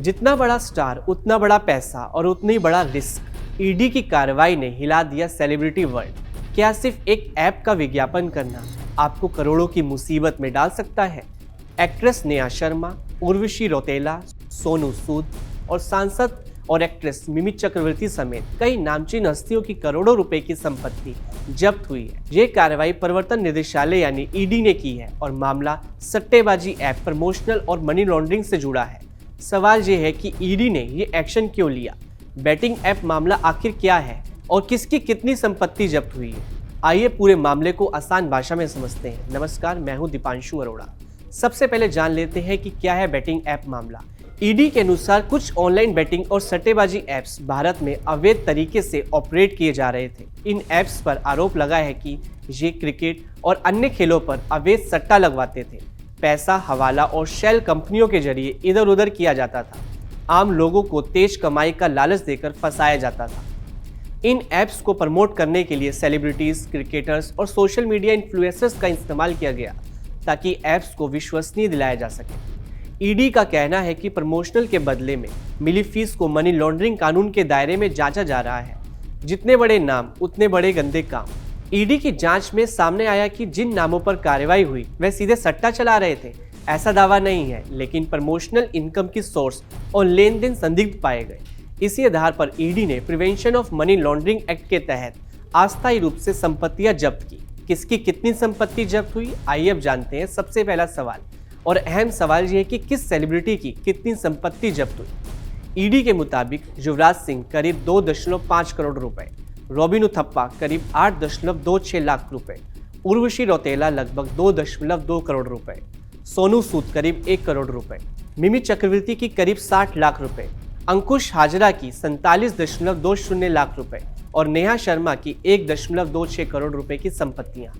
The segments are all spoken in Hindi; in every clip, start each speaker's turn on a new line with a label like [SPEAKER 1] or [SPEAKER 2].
[SPEAKER 1] जितना बड़ा स्टार उतना बड़ा पैसा और उतनी बड़ा रिस्क। ईडी की कार्रवाई ने हिला दिया सेलिब्रिटी वर्ल्ड। क्या सिर्फ एक ऐप का विज्ञापन करना आपको करोड़ों की मुसीबत में डाल सकता है? एक्ट्रेस नेहा शर्मा, उर्वशी रौतेला, सोनू सूद और सांसद और एक्ट्रेस मिमी चक्रवर्ती समेत कई नामचीन हस्तियों की करोड़ों रुपए की संपत्ति जब्त हुई है। ये कार्रवाई प्रवर्तन निदेशालय यानी ईडी ने की है और मामला सट्टेबाजी ऐप, प्रमोशनल और मनी लॉन्ड्रिंग से जुड़ा है। सवाल ये है कि ईडी ने ये एक्शन क्यों लिया? बैटिंग ऐप मामला आखिर क्या है और किसकी कितनी संपत्ति जब्त हुई है? आइए पूरे मामले को आसान भाषा में समझते हैं। नमस्कार, मैं हूं दीपांशु अरोड़ा। सबसे पहले जान लेते हैं कि क्या है बैटिंग ऐप मामला। ईडी के अनुसार कुछ ऑनलाइन बैटिंग और सट्टेबाजी ऐप्स भारत में अवैध तरीके से ऑपरेट किए जा रहे थे। इन ऐप्स पर आरोप लगा है कि ये क्रिकेट और अन्य खेलों पर अवैध सट्टा लगवाते थे। पैसा हवाला और शेल कंपनियों के जरिए इधर उधर किया जाता था। आम लोगों को तेज कमाई का लालच देकर फंसाया जाता था। इन ऐप्स को प्रमोट करने के लिए सेलिब्रिटीज, क्रिकेटर्स और सोशल मीडिया इन्फ्लुएंसर्स का इस्तेमाल किया गया ताकि ऐप्स को विश्वसनीय दिलाया जा सके। ईडी का कहना है कि प्रमोशनल के बदले में मिली फीस को मनी लॉन्ड्रिंग कानून के दायरे में जांचा जा रहा है। जितने बड़े नाम उतने बड़े गंदे काम। ईडी की जांच में सामने आया कि जिन नामों पर कार्रवाई हुई वह सीधे सट्टा चला रहे थे, ऐसा दावा नहीं है, लेकिन प्रमोशनल इनकम की सोर्स और लेन देन संदिग्ध पाए गए। इसी आधार पर ईडी ने prevention of money laundering act के तहत अस्थायी रूप से संपत्तियां जब्त की। किसकी कितनी संपत्ति जब्त हुई, आइए अब जानते हैं। सबसे पहला सवाल और अहम सवाल यह है कि किस सेलिब्रिटी की कितनी संपत्ति जब्त हुई। ईडी के मुताबिक युवराज सिंह करीब 2.5 करोड़ रुपए, रॉबिन उथप्पा करीब 8.26 लाख रुपए, उर्वशी रौतेला लगभग 2.2 करोड़ रुपए, सोनू सूद करीब 1 करोड़ रुपए, मिमी चक्रवर्ती की करीब 60 लाख रुपए, अंकुश हाजरा की 47.20 लाख रुपए और नेहा शर्मा की 1.26 करोड़ रुपए की संपत्तियां।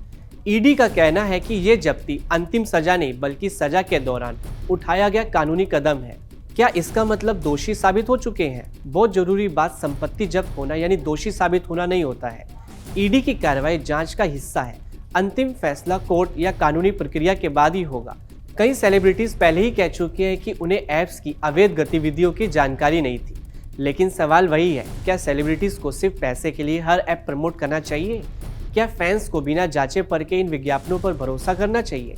[SPEAKER 1] ईडी का कहना है कि ये जब्ती अंतिम सजा नहीं बल्कि सजा के दौरान उठाया गया कानूनी कदम है। क्या इसका मतलब दोषी साबित हो चुके हैं? बहुत जरूरी बात, संपत्ति जब्त होना यानी दोषी साबित होना नहीं होता है। ईडी की कार्रवाई जांच का हिस्सा है। अंतिम फैसला कोर्ट या कानूनी प्रक्रिया के बाद ही होगा। कई सेलिब्रिटीज पहले ही कह चुके हैं कि उन्हें ऐप्स की अवैध गतिविधियों की जानकारी नहीं थी। लेकिन सवाल वही है, क्या सेलिब्रिटीज को सिर्फ पैसे के लिए हर ऐप प्रमोट करना चाहिए? क्या फैंस को बिना जांचे परखे इन विज्ञापनों पर भरोसा करना चाहिए?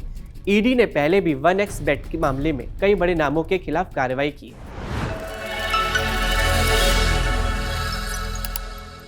[SPEAKER 1] ईडी ने पहले भी 1xBet के मामले में कई बड़े नामों के खिलाफ कार्रवाई की है।